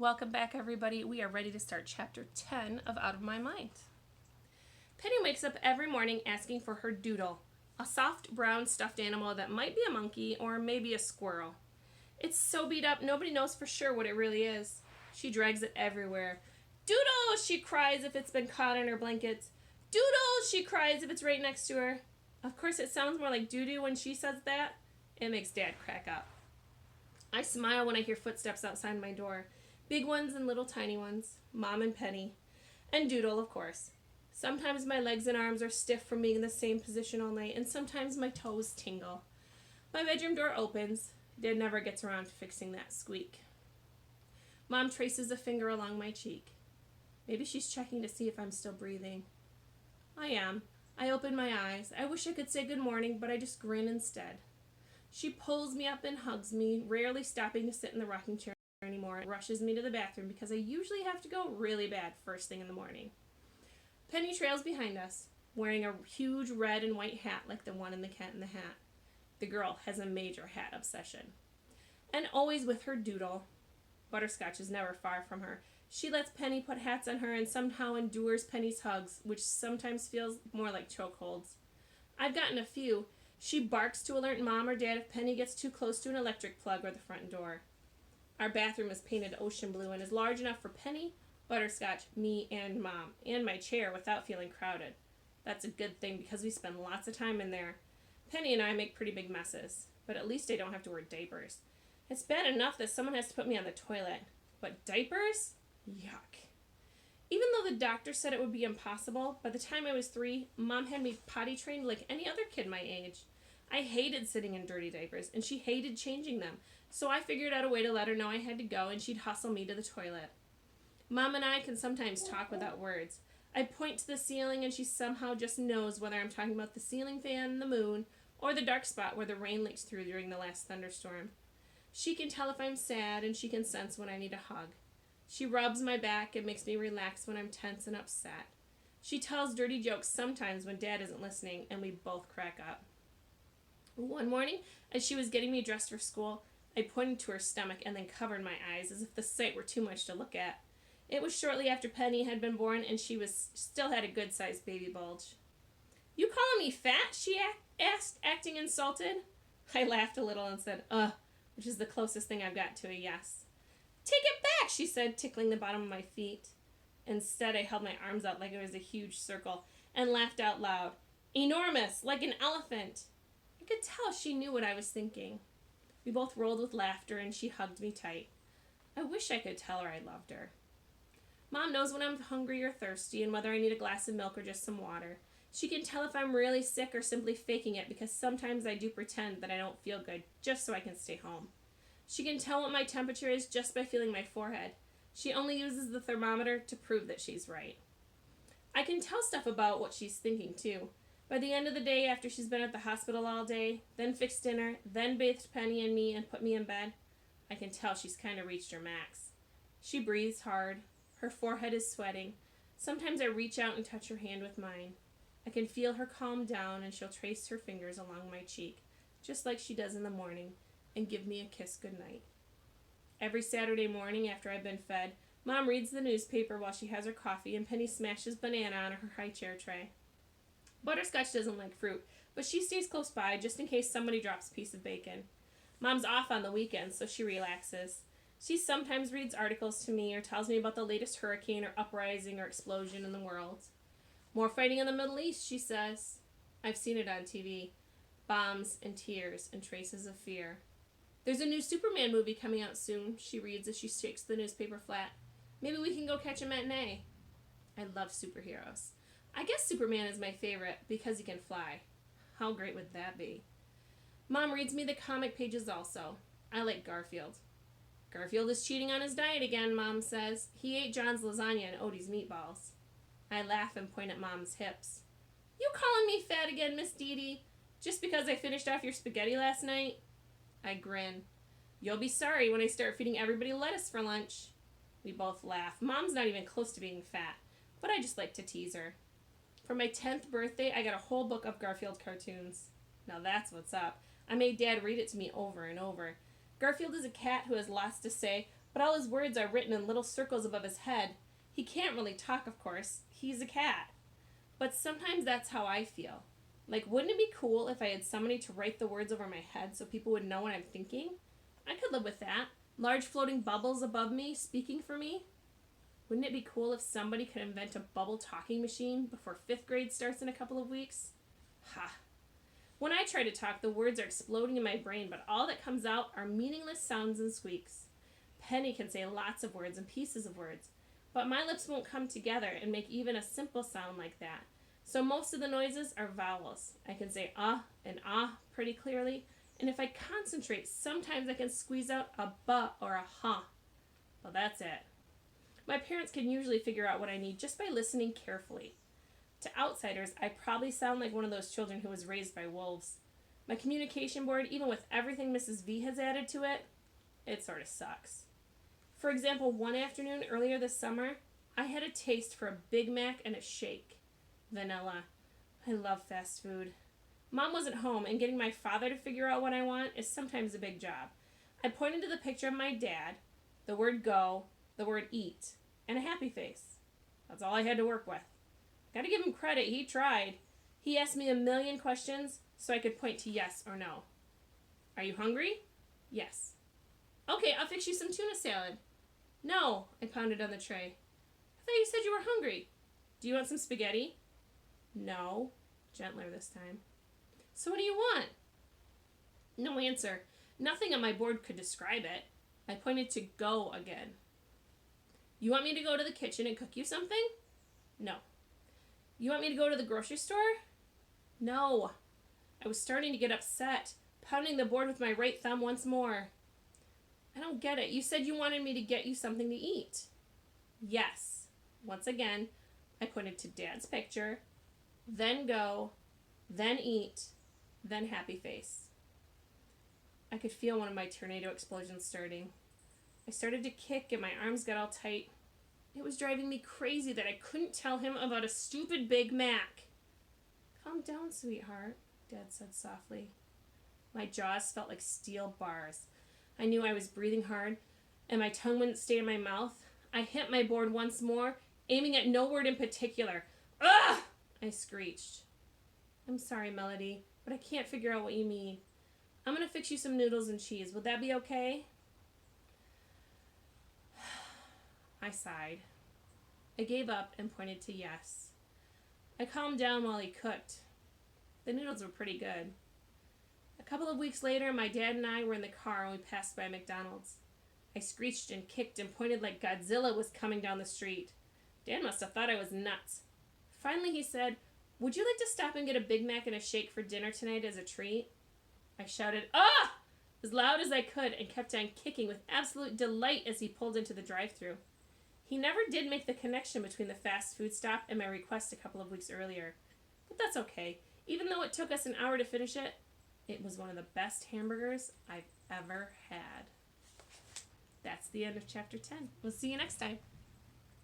Welcome back, everybody. We are ready to start chapter 10 of Out of My Mind. Penny wakes up every morning asking for her doodle, a soft brown stuffed animal that might be a monkey or maybe a squirrel. It's so beat up, nobody knows for sure what it really is. She drags it everywhere. Doodle, she cries if it's been caught in her blankets. Doodle, she cries if it's right next to her. Of course, it sounds more like doo-doo when she says that. It makes Dad crack up. I smile when I hear footsteps outside my door. Big ones and little tiny ones. Mom and Penny. And Doodle, of course. Sometimes my legs and arms are stiff from being in the same position all night, and sometimes my toes tingle. My bedroom door opens. Dad never gets around to fixing that squeak. Mom traces a finger along my cheek. Maybe she's checking to see if I'm still breathing. I am. I open my eyes. I wish I could say good morning, but I just grin instead. She pulls me up and hugs me, rarely stopping to sit in the rocking chair anymore, and rushes me to the bathroom because I usually have to go really bad first thing in the morning. Penny trails behind us, wearing a huge red and white hat like the one in The Cat in the Hat. The girl has a major hat obsession. And always with her doodle. Butterscotch is never far from her. She lets Penny put hats on her and somehow endures Penny's hugs, which sometimes feels more like chokeholds. I've gotten a few. She barks to alert Mom or Dad if Penny gets too close to an electric plug or the front door. Our bathroom is painted ocean blue and is large enough for Penny, Butterscotch, me, and Mom, and my chair without feeling crowded. That's a good thing because we spend lots of time in there. Penny and I make pretty big messes, but at least I don't have to wear diapers. It's bad enough that someone has to put me on the toilet, but diapers? Yuck. Even though the doctor said it would be impossible, by the time I was 3, Mom had me potty trained like any other kid my age. I hated sitting in dirty diapers, and she hated changing them, so I figured out a way to let her know I had to go, and she'd hustle me to the toilet. Mom and I can sometimes talk without words. I point to the ceiling, and she somehow just knows whether I'm talking about the ceiling fan, the moon, or the dark spot where the rain leaks through during the last thunderstorm. She can tell if I'm sad, and she can sense when I need a hug. She rubs my back and makes me relax when I'm tense and upset. She tells dirty jokes sometimes when Dad isn't listening, and we both crack up. One morning, as she was getting me dressed for school, I pointed to her stomach and then covered my eyes as if the sight were too much to look at. It was shortly after Penny had been born, and she still had a good-sized baby bulge. "You calling me fat?" she asked, acting insulted. I laughed a little and said, which is the closest thing I've got to a yes. "Take it back," she said, tickling the bottom of my feet. Instead, I held my arms out like it was a huge circle and laughed out loud. "Enormous, like an elephant." I could tell she knew what I was thinking. We both rolled with laughter, and she hugged me tight. I wish I could tell her I loved her. Mom knows when I'm hungry or thirsty and whether I need a glass of milk or just some water. She can tell if I'm really sick or simply faking it because sometimes I do pretend that I don't feel good just so I can stay home. She can tell what my temperature is just by feeling my forehead. She only uses the thermometer to prove that she's right. I can tell stuff about what she's thinking, too. By the end of the day, after she's been at the hospital all day, then fixed dinner, then bathed Penny and me and put me in bed, I can tell she's kind of reached her max. She breathes hard. Her forehead is sweating. Sometimes I reach out and touch her hand with mine. I can feel her calm down, and she'll trace her fingers along my cheek, just like she does in the morning, and give me a kiss goodnight. Every Saturday morning after I've been fed, Mom reads the newspaper while she has her coffee, and Penny smashes banana on her high chair tray. Butterscotch doesn't like fruit, but she stays close by just in case somebody drops a piece of bacon. Mom's off on the weekends, so she relaxes. She sometimes reads articles to me or tells me about the latest hurricane or uprising or explosion in the world. More fighting in the Middle East, she says. I've seen it on TV. Bombs and tears and traces of fear. There's a new Superman movie coming out soon, she reads as she shakes the newspaper flat. Maybe we can go catch a matinee. I love superheroes. I guess Superman is my favorite because he can fly. How great would that be? Mom reads me the comic pages also. I like Garfield. Garfield is cheating on his diet again, Mom says. He ate John's lasagna and Odie's meatballs. I laugh and point at Mom's hips. You calling me fat again, Miss Dee Dee? Just because I finished off your spaghetti last night? I grin. You'll be sorry when I start feeding everybody lettuce for lunch. We both laugh. Mom's not even close to being fat, but I just like to tease her. For my 10th birthday, I got a whole book of Garfield cartoons. Now that's what's up. I made Dad read it to me over and over. Garfield is a cat who has lots to say, but all his words are written in little circles above his head. He can't really talk, of course. He's a cat. But sometimes that's how I feel. Like, wouldn't it be cool if I had somebody to write the words over my head so people would know what I'm thinking? I could live with that. Large floating bubbles above me, speaking for me. Wouldn't it be cool if somebody could invent a bubble talking machine before 5th grade starts in a couple of weeks? Ha! When I try to talk, the words are exploding in my brain, but all that comes out are meaningless sounds and squeaks. Penny can say lots of words and pieces of words, but my lips won't come together and make even a simple sound like that. So most of the noises are vowels. I can say and ah pretty clearly, and if I concentrate, sometimes I can squeeze out a ba or a ha. Well, that's it. My parents can usually figure out what I need just by listening carefully. To outsiders, I probably sound like one of those children who was raised by wolves. My communication board, even with everything Mrs. V has added to it, it sort of sucks. For example, one afternoon earlier this summer, I had a taste for a Big Mac and a shake. Vanilla. I love fast food. Mom wasn't home, and getting my father to figure out what I want is sometimes a big job. I pointed to the picture of my dad, the word go, the word eat, and a happy face. That's all I had to work with. Gotta give him credit, he tried. He asked me a million questions so I could point to yes or no. Are you hungry? Yes. Okay, I'll fix you some tuna salad. No, I pounded on the tray. I thought you said you were hungry. Do you want some spaghetti? No. Gentler this time. So what do you want? No answer. Nothing on my board could describe it. I pointed to go again. You want me to go to the kitchen and cook you something? No. You want me to go to the grocery store? No. I was starting to get upset, pounding the board with my right thumb once more. I don't get it. You said you wanted me to get you something to eat. Yes. Once again, I pointed to Dad's picture, then go, then eat, then happy face. I could feel one of my tornado explosions starting. I started to kick and my arms got all tight. It was driving me crazy that I couldn't tell him about a stupid Big Mac. Calm down, sweetheart, Dad said softly. My jaws felt like steel bars. I knew I was breathing hard, and my tongue wouldn't stay in my mouth. I hit my board once more, aiming at no word in particular. Ugh! I screeched. I'm sorry, Melody, but I can't figure out what you mean. I'm going to fix you some noodles and cheese. Would that be okay? I sighed. I gave up and pointed to yes. I calmed down while he cooked. The noodles were pretty good. A couple of weeks later, my dad and I were in the car and we passed by McDonald's. I screeched and kicked and pointed like Godzilla was coming down the street. Dad must have thought I was nuts. Finally, he said, "Would you like to stop and get a Big Mac and a shake for dinner tonight as a treat?" I shouted, "Ah!" as loud as I could and kept on kicking with absolute delight as he pulled into the drive-thru. He never did make the connection between the fast food stop and my request a couple of weeks earlier. But that's okay. Even though it took us an hour to finish it, it was one of the best hamburgers I've ever had. That's the end of chapter 10. We'll see you next time.